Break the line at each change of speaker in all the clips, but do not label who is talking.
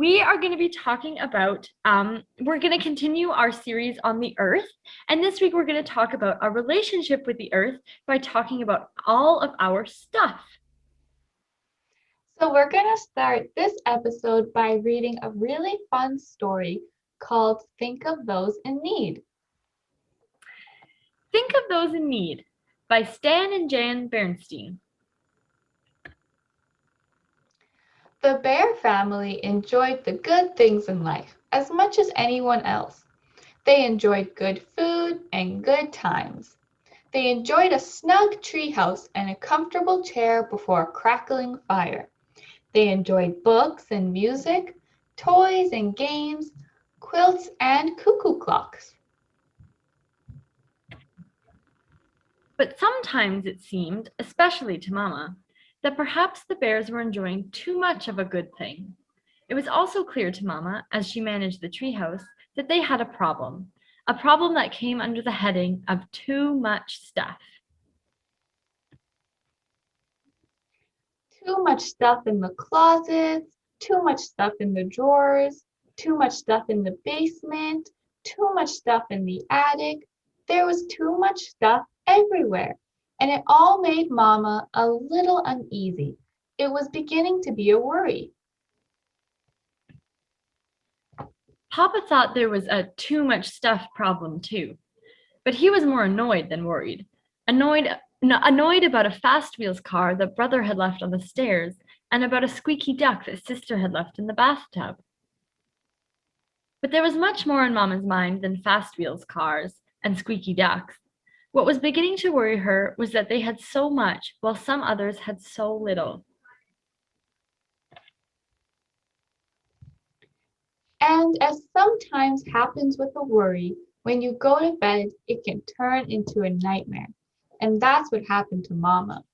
we are going to be talking about, we're going to continue our series on the earth. And this week we're going to talk about our relationship with the earth by talking about all of our stuff.
So we're going to start this episode by reading a really fun story called Think of Those in Need.
Think of Those in Need by Stan and Jan Bernstein.
The bear family enjoyed the good things in life as much as anyone else. They enjoyed good food and good times. They enjoyed a snug treehouse and a comfortable chair before a crackling fire. They enjoyed books and music, toys and games, quilts and cuckoo clocks.
But sometimes it seemed, especially to Mama, that perhaps the bears were enjoying too much of a good thing. It was also clear to Mama, as she managed the treehouse, that they had a problem that came under the heading of too much stuff.
Too much stuff in the closets, too much stuff in the drawers, too much stuff in the basement, too much stuff in the attic. There was too much stuff everywhere, and it all made Mama a little uneasy. It was beginning to be a worry.
Papa thought there was a too much stuff problem too, but he was more annoyed than worried. Annoyed about a Fast Wheels car that Brother had left on the stairs and about a squeaky duck that Sister had left in the bathtub. But there was much more on Mama's mind than Fast Wheels cars and squeaky ducks. What was beginning to worry her was that they had so much while some others had so little.
And as sometimes happens with a worry, when you go to bed, it can turn into a nightmare. And that's what happened to Mama.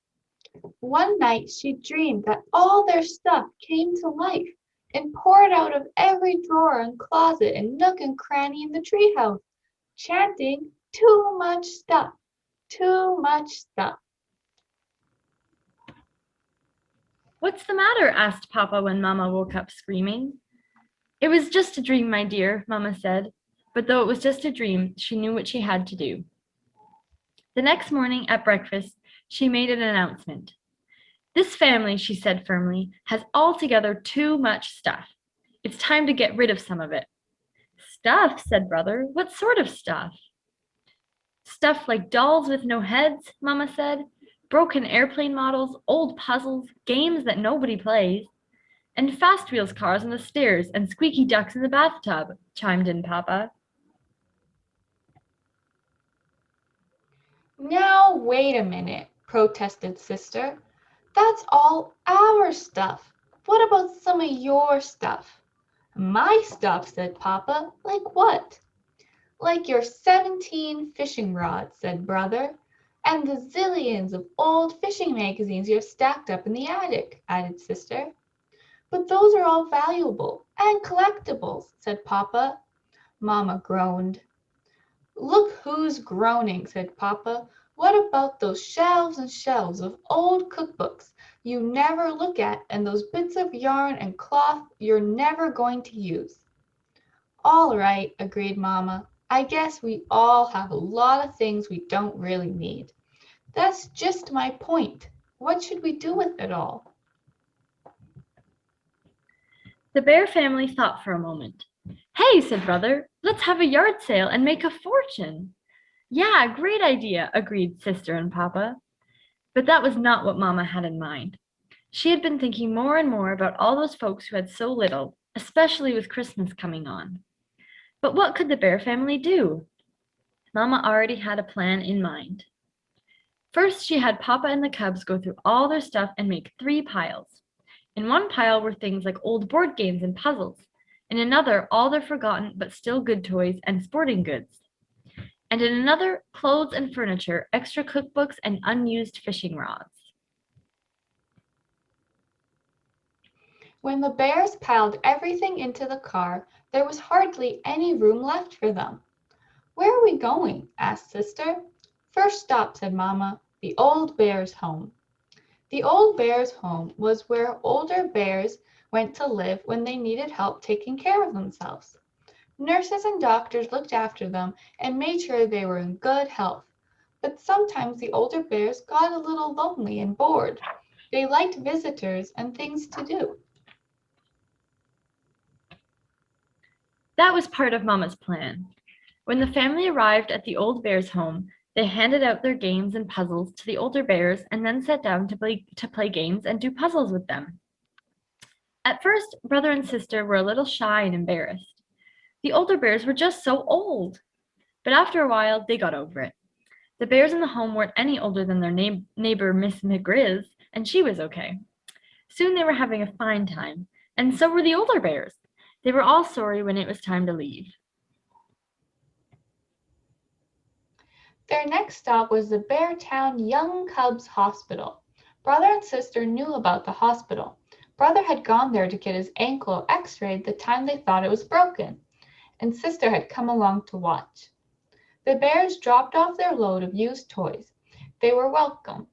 One night she dreamed that all their stuff came to life and poured out of every drawer and closet and nook and cranny in the treehouse, chanting, "Too much stuff, too much stuff."
"What's the matter?" asked Papa when Mama woke up screaming. "It was just a dream, my dear," Mama said, but though it was just a dream, she knew what she had to do. The next morning at breakfast, she made an announcement. "This family," she said firmly, "has altogether too much stuff. It's time to get rid of some of it." "Stuff?" said Brother. "What sort of stuff?" "Stuff like dolls with no heads," Mama said, "broken airplane models, old puzzles, games that nobody plays." "And Fast Wheels cars on the stairs and squeaky ducks in the bathtub," chimed in Papa.
"Now, wait a minute," protested Sister. "That's all our stuff. What about some of your stuff?" "My stuff," said Papa. "Like what?" "Like your 17 fishing rods," said Brother. "And the zillions of old fishing magazines you have stacked up in the attic," added Sister. "But those are all valuable and collectibles," said Papa. Mama groaned. "Look who's groaning," said Papa. "What about those shelves and shelves of old cookbooks you never look at and those bits of yarn and cloth you're never going to use?" "All right," agreed Mama. "I guess we all have a lot of things we don't really need. That's just my point. What should we do with it all?"
The bear family thought for a moment. "Hey," said Brother, "let's have a yard sale and make a fortune." "Yeah, great idea," agreed Sister and Papa. But that was not what Mama had in mind. She had been thinking more and more about all those folks who had so little, especially with Christmas coming on. But what could the bear family do? Mama already had a plan in mind. First, she had Papa and the cubs go through all their stuff and make 3 piles. In one pile were things like old board games and puzzles. In another, all their forgotten but still good toys and sporting goods. And in another, clothes and furniture, extra cookbooks, and unused fishing rods.
When the bears piled everything into the car, there was hardly any room left for them. "Where are we going?" asked Sister. "First stop," said Mama, "the old bear's home." The old bear's home was where older bears went to live when they needed help taking care of themselves. Nurses and doctors looked after them and made sure they were in good health. But sometimes the older bears got a little lonely and bored. They liked visitors and things to do.
That was part of Mama's plan. When the family arrived at the old bear's home, they handed out their games and puzzles to the older bears and then sat down to play games and do puzzles with them. At first, brother and sister were a little shy and embarrassed. The older bears were just so old. But after a while, they got over it. The bears in the home weren't any older than their neighbor, Miss McGriz, and she was okay. Soon they were having a fine time, and so were the older bears. They were all sorry when it was time to leave.
Their next stop was the Beartown Young Cubs Hospital. Brother and sister knew about the hospital. Brother had gone there to get his ankle x-rayed the time they thought it was broken, and sister had come along to watch. The bears dropped off their load of used toys. They were welcome.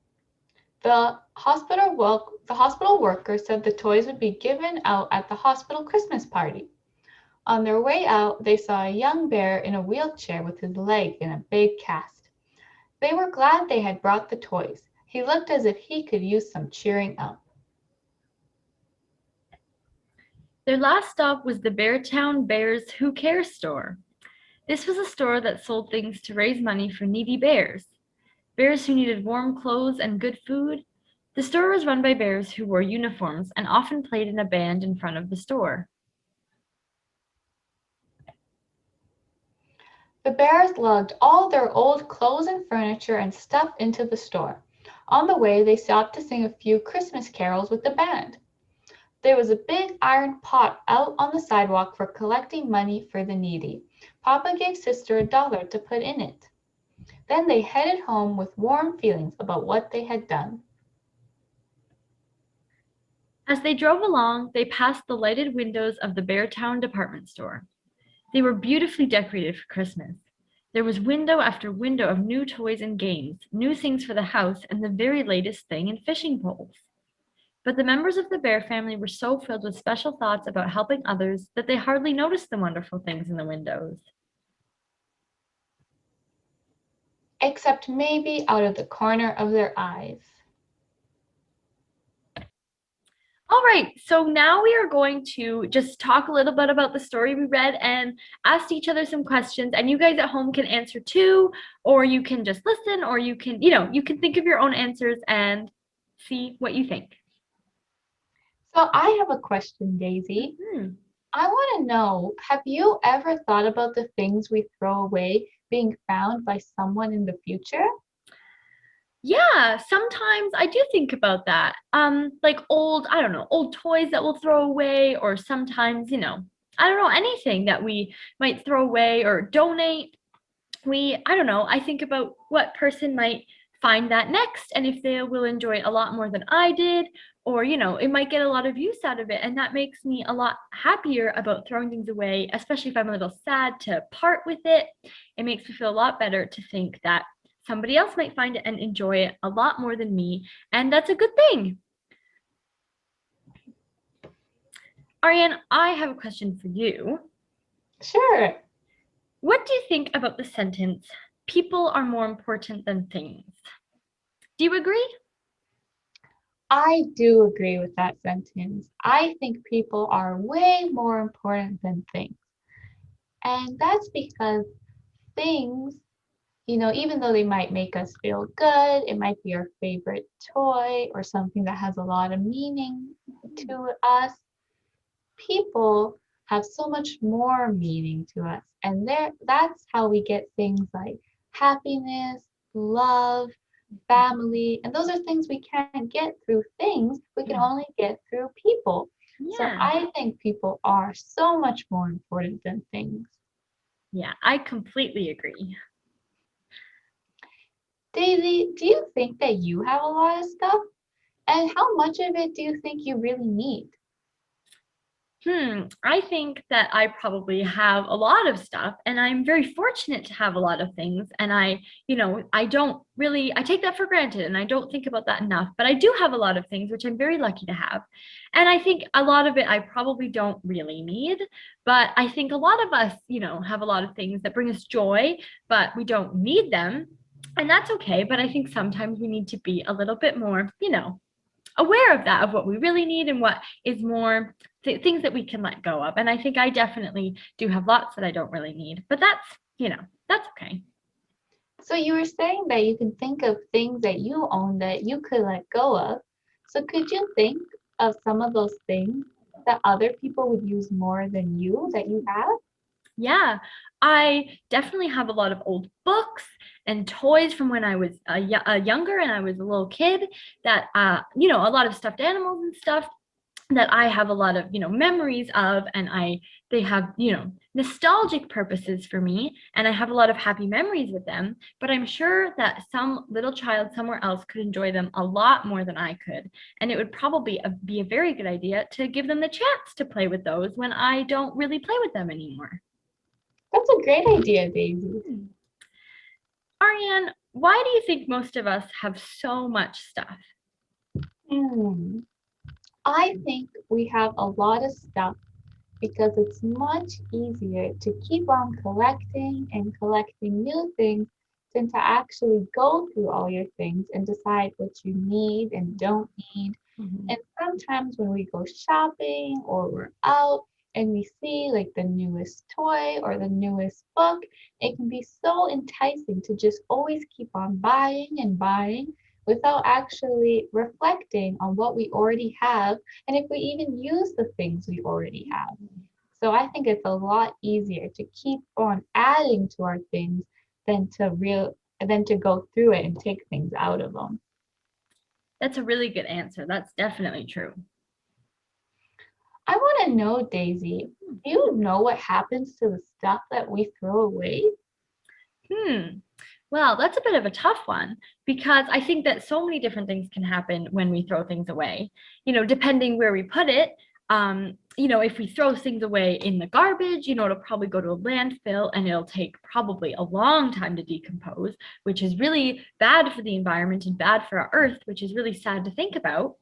The hospital worker said the toys would be given out at the hospital Christmas party. On their way out, they saw a young bear in a wheelchair with his leg in a big cast. They were glad they had brought the toys. He looked as if he could use some cheering up.
Their last stop was the Beartown Bears Who Care store. This was a store that sold things to raise money for needy bears. Bears who needed warm clothes and good food. The store was run by bears who wore uniforms and often played in a band in front of the store.
The bears lugged all their old clothes and furniture and stuff into the store. On the way, they stopped to sing a few Christmas carols with the band. There was a big iron pot out on the sidewalk for collecting money for the needy. Papa gave sister $1 to put in it. Then they headed home with warm feelings about what they had done.
As they drove along, they passed the lighted windows of the Beartown department store. They were beautifully decorated for Christmas. There was window after window of new toys and games, new things for the house, and the very latest thing in fishing poles. But the members of the bear family were so filled with special thoughts about helping others that they hardly noticed the wonderful things in the windows.
Except maybe out of the corner of their eyes.
All right, so now we are going to just talk a little bit about the story we read and ask each other some questions. And you guys at home can answer too, or you can just listen, or you can, you can think of your own answers and see what you think.
So I have a question, Daisy. I want to know, have you ever thought about the things we throw away being found by someone in the future?
Yeah, sometimes I do think about that. Like old, I don't know, old toys that we'll throw away, or sometimes, I don't know, anything that we might throw away or donate. I don't know, I think about what person might find that next and if they will enjoy it a lot more than I did, or, it might get a lot of use out of it. And that makes me a lot happier about throwing things away, especially if I'm a little sad to part with it. It makes me feel a lot better to think that somebody else might find it and enjoy it a lot more than me. And that's a good thing. Ariane, I have a question for you.
Sure.
What do you think about the sentence, people are more important than things? Do you agree?
I do agree with that sentence. I think people are way more important than things. And that's because things, even though they might make us feel good, it might be our favorite toy or something that has a lot of meaning to us, people have so much more meaning to us. And that's how we get things like happiness, love, family, and those are things we can't get through things, we can only get through people. So
Yeah.
I think people are so much more important than things.
Yeah, I completely agree.
Daisy, do you think that you have a lot of stuff? And how much of it do you think you really need?
I think that I probably have a lot of stuff and I'm very fortunate to have a lot of things. And I don't really, I take that for granted and I don't think about that enough, but I do have a lot of things, which I'm very lucky to have. And I think a lot of it I probably don't really need, but I think a lot of us, have a lot of things that bring us joy, but we don't need them. And that's okay. But I think sometimes we need to be a little bit more, aware of that, of what we really need and what is more things that we can let go of. And I think I definitely do have lots that I don't really need, but that's okay.
So you were saying that you can think of things that you own that you could let go of. So could you think of some of those things that other people would use more than you that you have?
Yeah, I definitely have a lot of old books and toys from when I was younger and I was a little kid that, a lot of stuffed animals and stuff that I have a lot of, memories of, and they have, nostalgic purposes for me, and I have a lot of happy memories with them, but I'm sure that some little child somewhere else could enjoy them a lot more than I could. And it would probably be a very good idea to give them the chance to play with those when I don't really play with them anymore.
That's a great idea, Daisy.
Ariane, why do you think most of us have so much stuff?
Hmm. I think we have a lot of stuff because it's much easier to keep on collecting and collecting new things than to actually go through all your things and decide what you need and don't need.
Mhm.
And sometimes when we go shopping or we're out and we see like the newest toy or the newest book, it can be so enticing to just always keep on buying and buying without actually reflecting on what we already have and if we even use the things we already have. So I think it's a lot easier to keep on adding to our things than to go through it and take things out of them.
That's a really good answer. That's definitely true.
I want to know, Daisy, do you know what happens to the stuff that we throw away?
Hmm. Well, that's a bit of a tough one because I think that so many different things can happen when we throw things away. Depending where we put it, if we throw things away in the garbage, it'll probably go to a landfill and it'll take probably a long time to decompose, which is really bad for the environment and bad for our earth, which is really sad to think about.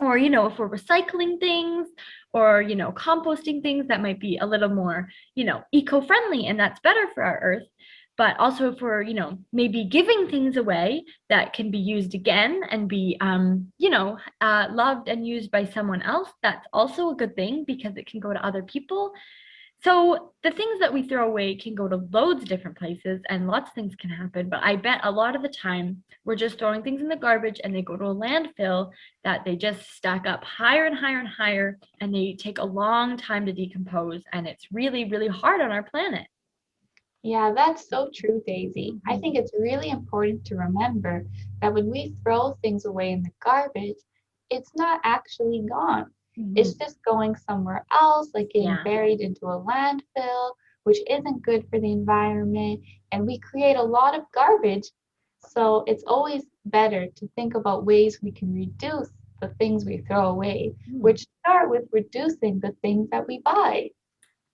Or if we're recycling things or composting things, that might be a little more eco-friendly, and that's better for our earth. But also if we're maybe giving things away that can be used again and be loved and used by someone else, that's also a good thing because it can go to other people. So the things that we throw away can go to loads of different places and lots of things can happen. But I bet a lot of the time we're just throwing things in the garbage and they go to a landfill that they just stack up higher and higher and higher and they take a long time to decompose. And it's really, really hard on our planet.
Yeah, that's so true, Daisy. I think it's really important to remember that when we throw things away in the garbage, it's not actually gone. It's
Mhm.
just going somewhere else, like getting
Yeah.
buried into a landfill, which isn't good for the environment, and we create a lot of garbage. So it's always better to think about ways we can reduce the things we throw away,
Mm.
which start with reducing the things that we buy.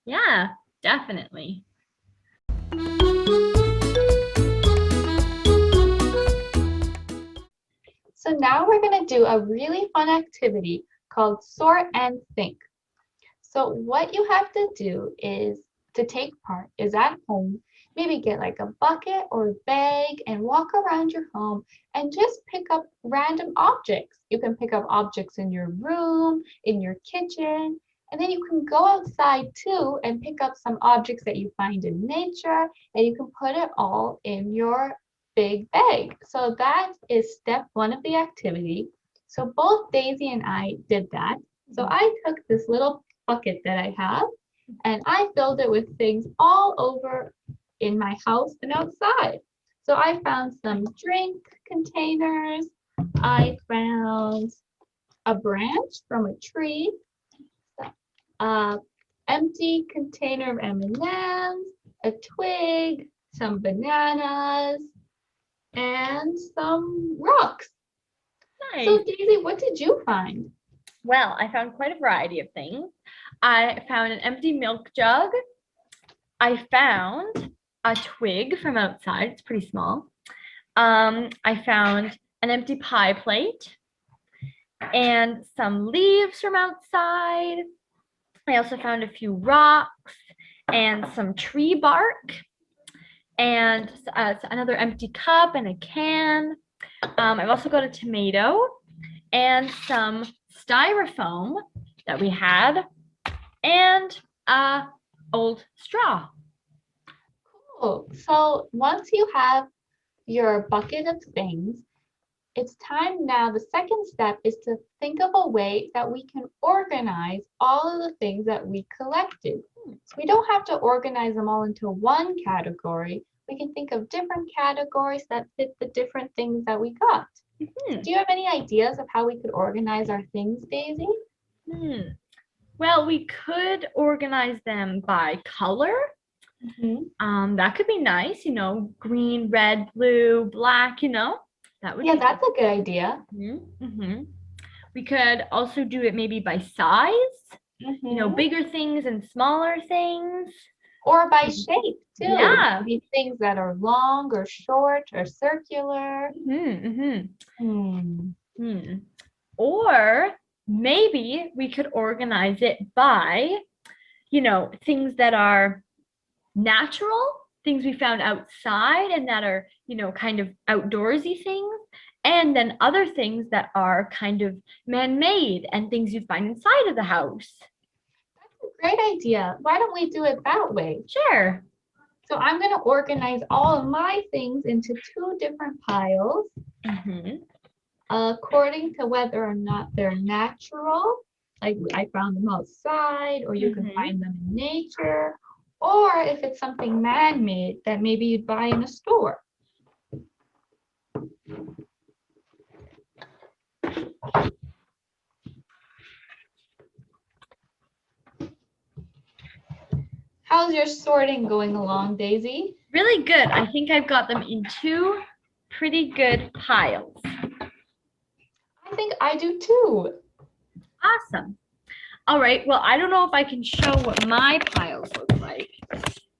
Yeah, definitely.
So now we're going to do a really fun activity called Sort and Think. So what you have to do is to take part is at home, maybe get like a bucket or a bag and walk around your home and just pick up random objects. You can pick up objects in your room, in your kitchen, and then you can go outside too and pick up some objects that you find in nature and you can put it all in your big bag. So that is step one of the activity. So both Daisy and I did that. So I took this little bucket that I have and I filled it with things all over in my house and outside. So I found some drink containers. I found a branch from a tree, a empty container of M&Ms, a twig, some bananas, and some rocks.
Nice.
So Daisy, what did you find?
Well, I found quite a variety of things. I found an empty milk jug. I found a twig from outside. It's pretty small. I found an empty pie plate and some leaves from outside. I also found a few rocks and some tree bark and another empty cup and a can. I've also got a tomato and some styrofoam that we had and a old straw.
Cool. So once you have your bucket of things, it's time now. The second step is to think of a way that we can organize all of the things that we collected. So we don't have to organize them all into one category. We can think of different categories that fit the different things that we got. Do you have any ideas of how we could organize our things, Daisy?
Well, we could organize them by color. That could be nice, green, red, blue, black, that would
Yeah,
be
that's a good idea.
We could also do it maybe by size, bigger things and smaller things.
Or by shape too.
Yeah.
Maybe things that are long or short or circular.
Or maybe we could organize it by, things that are natural, things we found outside and that are, kind of outdoorsy things. And then other things that are kind of man-made and things you find inside of the house.
That's a great idea. Why don't we do it that way?
Sure.
So I'm going to organize all of my things into two different piles according to whether or not they're natural, like I found them outside, or you can find them in nature, or if it's something man-made that maybe you'd buy in a store. How's your sorting going along, Daisy?
Really good. I think I've got them in two pretty good piles.
I think I do too.
Awesome. All right. Well, I don't know if I can show what my piles look like,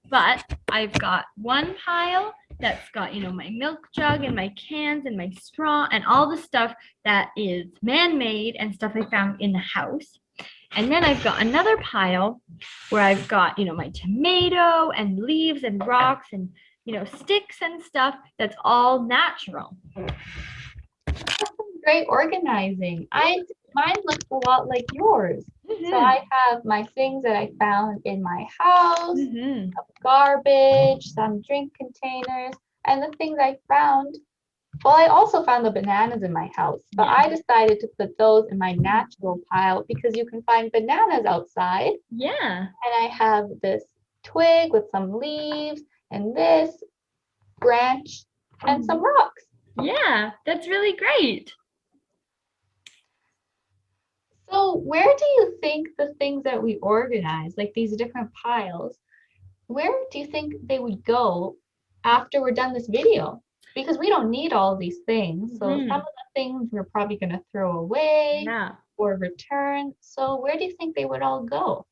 but I've got one pile that's got, my milk jug and my cans and my straw and all the stuff that is man-made and stuff I found in the house. And then I've got another pile where I've got, my tomato and leaves and rocks and, sticks and stuff that's all natural.
That's some great organizing. Mine looks a lot like yours. So I have my things that I found in my house, garbage, some drink containers, and the things I found. Well, I also found the bananas in my house, but I decided to put those in my natural pile because you can find bananas outside.
Yeah.
And I have this twig with some leaves and this branch and some rocks.
Yeah, that's really great.
So where do you think the things that we organize, like these different piles, where do you think they would go after we're done this video? Because we don't need all these things. So some of the things we're probably going to throw away or return. So where do you think they would all go?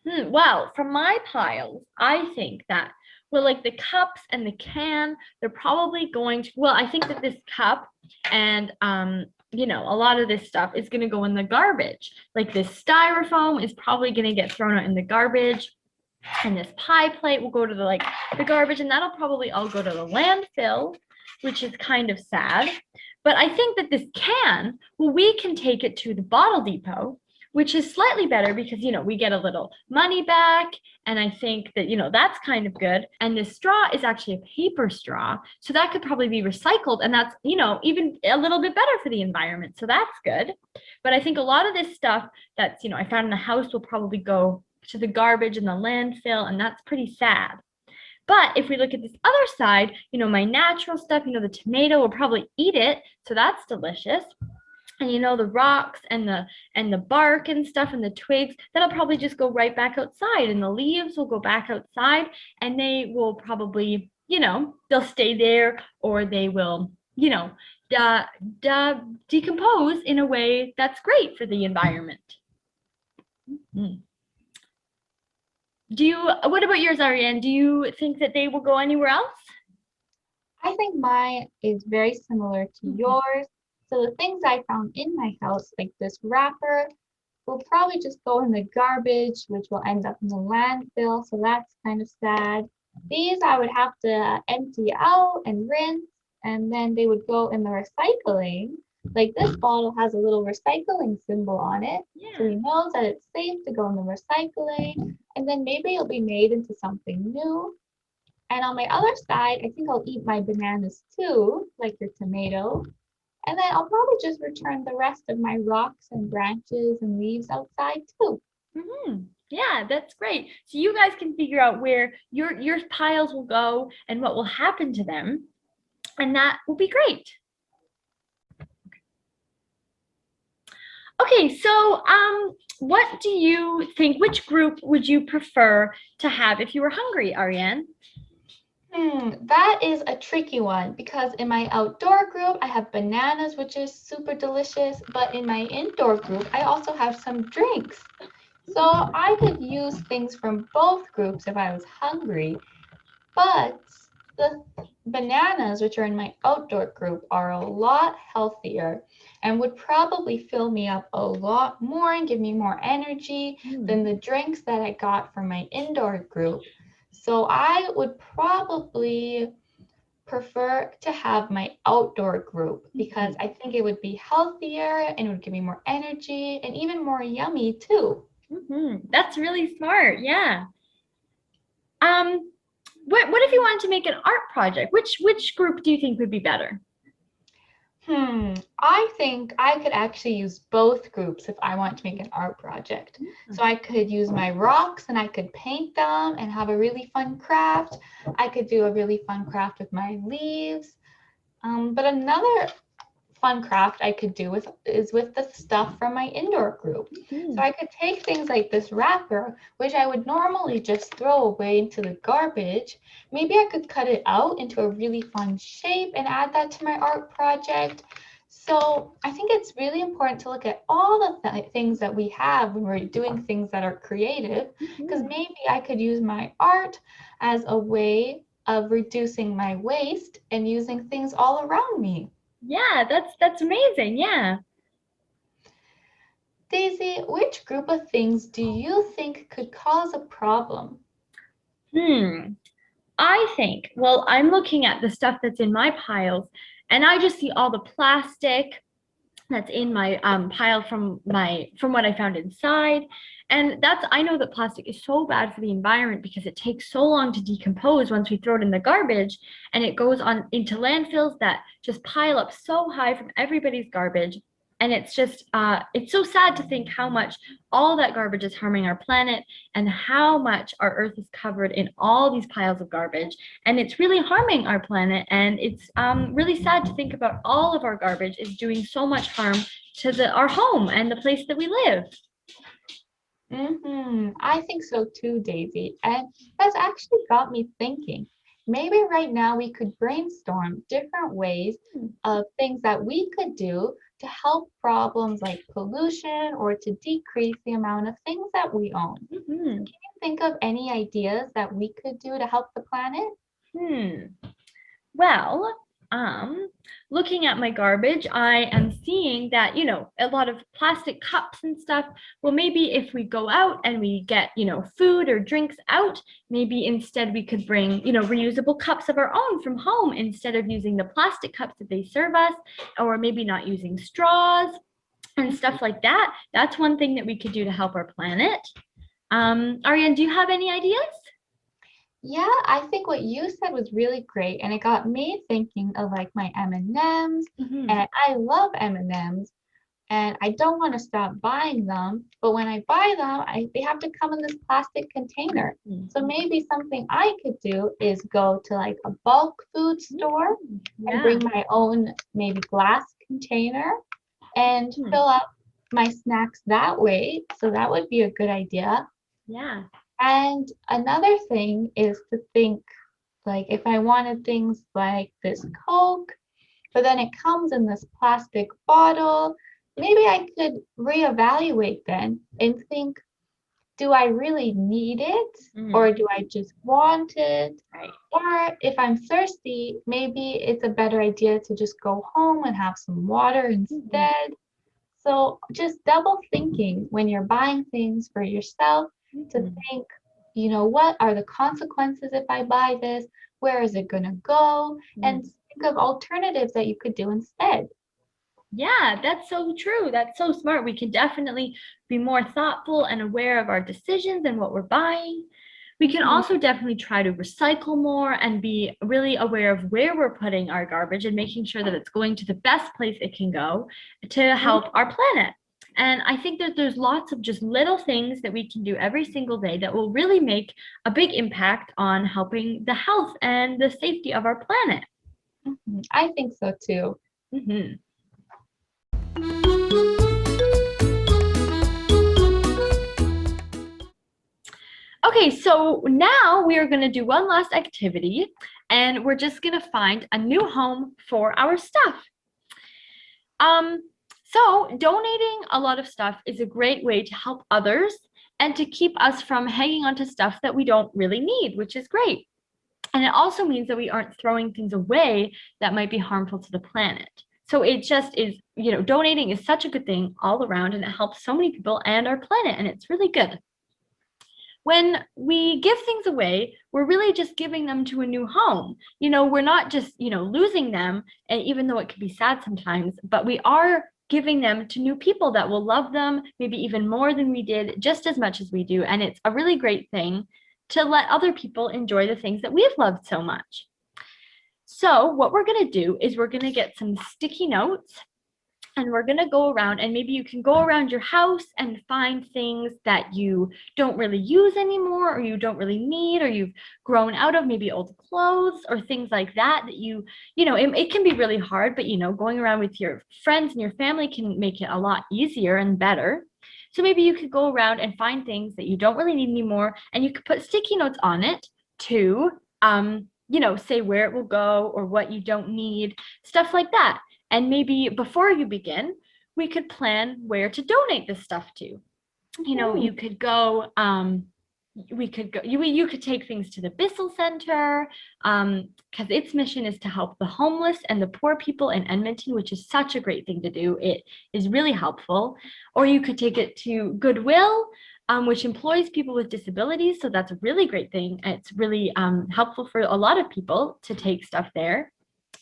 Well, from my piles, I think that, like the cups and the can, they're probably going to, I think that this cup and, a lot of this stuff is going to go in the garbage. Like this styrofoam is probably going to get thrown out in the garbage. And this pie plate will go to the garbage, and that'll probably all go to the landfill, which is kind of sad. But I think that this can, we can take it to the bottle depot, which is slightly better because, we get a little money back. And I think that, that's kind of good. And this straw is actually a paper straw. So that could probably be recycled. And that's, even a little bit better for the environment. So that's good. But I think a lot of this stuff that's, I found in the house will probably go to the garbage and the landfill. And that's pretty sad. But if we look at this other side, my natural stuff, the tomato will probably eat it. So that's delicious. And the rocks and the bark and stuff and the twigs, that'll probably just go right back outside, and the leaves will go back outside, and they will probably, they'll stay there, or they will, decompose in a way that's great for the environment. What about yours, Ariane? Do you think that they will go anywhere else?
I think mine is very similar to
Mhm.
yours. So the things I found in my house, like this wrapper, will probably just go in the garbage, which will end up in the landfill. So that's kind of sad. These I would have to empty out and rinse, and then they would go in the recycling. Like this bottle has a little recycling symbol on it. So
Yeah.
we know that it's safe to go in the recycling, and then maybe it'll be made into something new. And on my other side, I think I'll eat my bananas too, like your tomato. And then I'll probably just return the rest of my rocks and branches and leaves outside too.
Yeah, that's great. So you guys can figure out where your piles will go and what will happen to them, and that will be great. Okay, so what do you think? Which group would you prefer to have if you were hungry, Ariane?
That is a tricky one because in my outdoor group, I have bananas, which is super delicious. But in my indoor group, I also have some drinks. So I could use things from both groups if I was hungry. But the bananas, which are in my outdoor group, are a lot healthier and would probably fill me up a lot more and give me more energy
Hmm.
than the drinks that I got from my indoor group. So I would probably prefer to have my outdoor group because I think it would be healthier and it would give me more energy and even more yummy too.
That's really smart. Yeah. Um, what if you wanted to make an art project? Which group do you think would be better?
I think I could actually use both groups if I want to make an art project. So I could use my rocks and I could paint them and have a really fun craft. I could do a really fun craft with my leaves. But another fun craft I could do with the stuff from my indoor group. So
Mhm.
I could take things like this wrapper, which I would normally just throw away into the garbage. Maybe I could cut it out into a really fun shape and add that to my art project. So I think it's really important to look at all the things that we have when we're doing things that are creative, because
Mhm.
maybe I could use my art as a way of reducing my waste and using things all around me.
Yeah, that's amazing. Yeah.
Daisy, which group of things do you think could cause a problem?
Hmm. I think, well, I'm looking at the stuff that's in my piles, and I just see all the plastic that's in my pile from what I found inside. And that's I know that plastic is so bad for the environment because it takes so long to decompose once we throw it in the garbage, and it goes on into landfills that just pile up so high from everybody's garbage. And it's just it's so sad to think how much all that garbage is harming our planet and how much our earth is covered in all these piles of garbage, and it's really harming our planet, and it's really sad to think about all of our garbage is doing so much harm to our home and the place that we live.
I think so too, Daisy. And that's actually got me thinking. Maybe right now we could brainstorm different ways of things that we could do to help problems like pollution or to decrease the amount of things that we own. So
Mhm.
can you think of any ideas that we could do to help the planet?
Hmm. Well, looking at my garbage, I am seeing that, a lot of plastic cups and stuff. Well, maybe if we go out and we get, food or drinks out, maybe instead we could bring, reusable cups of our own from home instead of using the plastic cups that they serve us, or maybe not using straws and stuff like that. That's one thing that we could do to help our planet. Ariane, do you have any ideas?
Yeah, I think what you said was really great, and it got me thinking of like my M&Ms,
Mhm.
and I love M&Ms, and I don't want to stop buying them, but when I buy them, they have to come in this plastic container. So maybe something I could do is go to like a bulk food store and
Yeah.
bring my own maybe glass container and
Mhm.
fill up my snacks that way. So that would be a good idea.
Yeah.
And another thing is to think like if I wanted things like this Coke, but then it comes in this plastic bottle, maybe I could reevaluate then and think, do I really need it?
Mhm.
Or do I just want it?
Right.
Or if I'm thirsty, maybe it's a better idea to just go home and have some water
Mhm.
instead. So just double thinking when you're buying things for yourself to
Mhm.
think, what are the consequences if I buy this? Where is it going to go? And
Mm.
think of alternatives that you could do instead.
Yeah, that's so true. That's so smart. We can definitely be more thoughtful and aware of our decisions and what we're buying. We can
Mhm.
also definitely try to recycle more and be really aware of where we're putting our garbage and making sure that it's going to the best place it can go to help our planet. And I think that there's lots of just little things that we can do every single day that will really make a big impact on helping the health and the safety of our planet.
I think so too.
Mhm. Okay, so now we are going to do one last activity, and we're just going to find a new home for our stuff. Um, so donating a lot of stuff is a great way to help others and to keep us from hanging on to stuff that we don't really need, which is great. And it also means that we aren't throwing things away that might be harmful to the planet. So it just is, donating is such a good thing all around, and it helps so many people and our planet, and it's really good. When we give things away, we're really just giving them to a new home. We're not just, losing them, and even though it can be sad sometimes, but we are giving them to new people that will love them maybe even more than we did, just as much as we do. And it's a really great thing to let other people enjoy the things that we've loved so much. So, what we're going to do is we're going to get some sticky notes, and we're going to go around, and maybe you can go around your house and find things that you don't really use anymore, or you don't really need, or you've grown out of, maybe old clothes or things like that it can be really hard, but going around with your friends and your family can make it a lot easier and better. So maybe you could go around and find things that you don't really need anymore, and you could put sticky notes on it to say where it will go or what you don't need, stuff like that. And maybe before you begin, we could plan where to donate this stuff to.
Mhm.
You could go, you could take things to the Bissell Center, because its mission is to help the homeless and the poor people in Edmonton, which is such a great thing to do. It is really helpful. Or you could take it to Goodwill, which employs people with disabilities. So that's a really great thing. It's really helpful for a lot of people to take stuff there.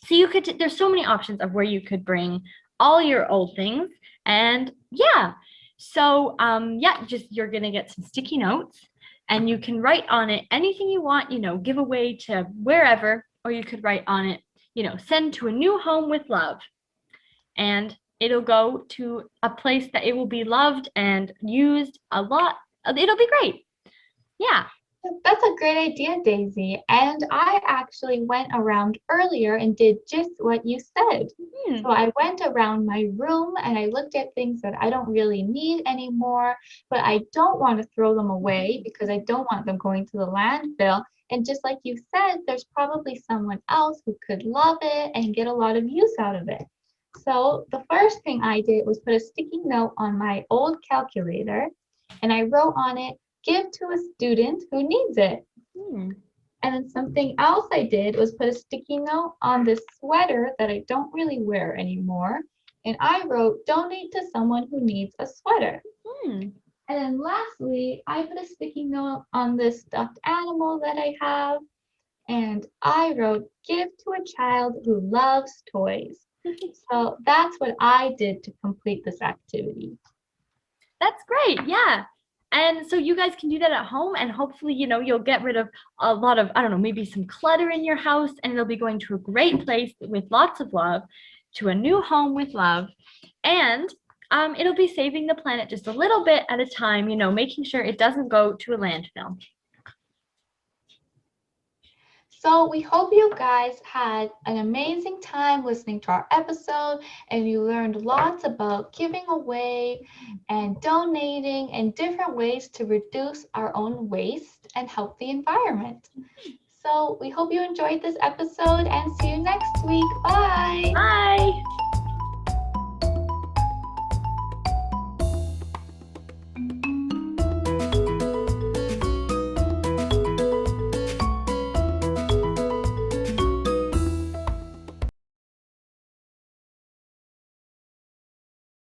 So there's so many options of where you could bring all your old things. And yeah, so yeah, just you're gonna get some sticky notes, and you can write on it anything you want, give away to wherever, or you could write on it, send to a new home with love. And it'll go to a place that it will be loved and used a lot. It'll be great. Yeah.
That's a great idea, Daisy. And I actually went around earlier and did just what you said.
Hmm.
So I went around my room and I looked at things that I don't really need anymore, but I don't want to throw them away because I don't want them going to the landfill. And just like you said, there's probably someone else who could love it and get a lot of use out of it. So the first thing I did was put a sticky note on my old calculator and I wrote on it, give to a student who needs it.
Hmm.
And then something else I did was put a sticky note on this sweater that I don't really wear anymore. And I wrote, donate to someone who needs a sweater.
Hmm.
And then lastly, I put a sticky note on this stuffed animal that I have. And I wrote, give to a child who loves toys. So that's what I did to complete this activity.
That's great. Yeah. And so you guys can do that at home, and hopefully, you'll get rid of a lot of, I don't know, maybe some clutter in your house, and it'll be going to a great place with lots of love, to a new home with love. And it'll be saving the planet just a little bit at a time, making sure it doesn't go to a landfill.
So we hope you guys had an amazing time listening to our episode and you learned lots about giving away and donating and different ways to reduce our own waste and help the environment. So we hope you enjoyed this episode and see you next week. Bye.
Bye.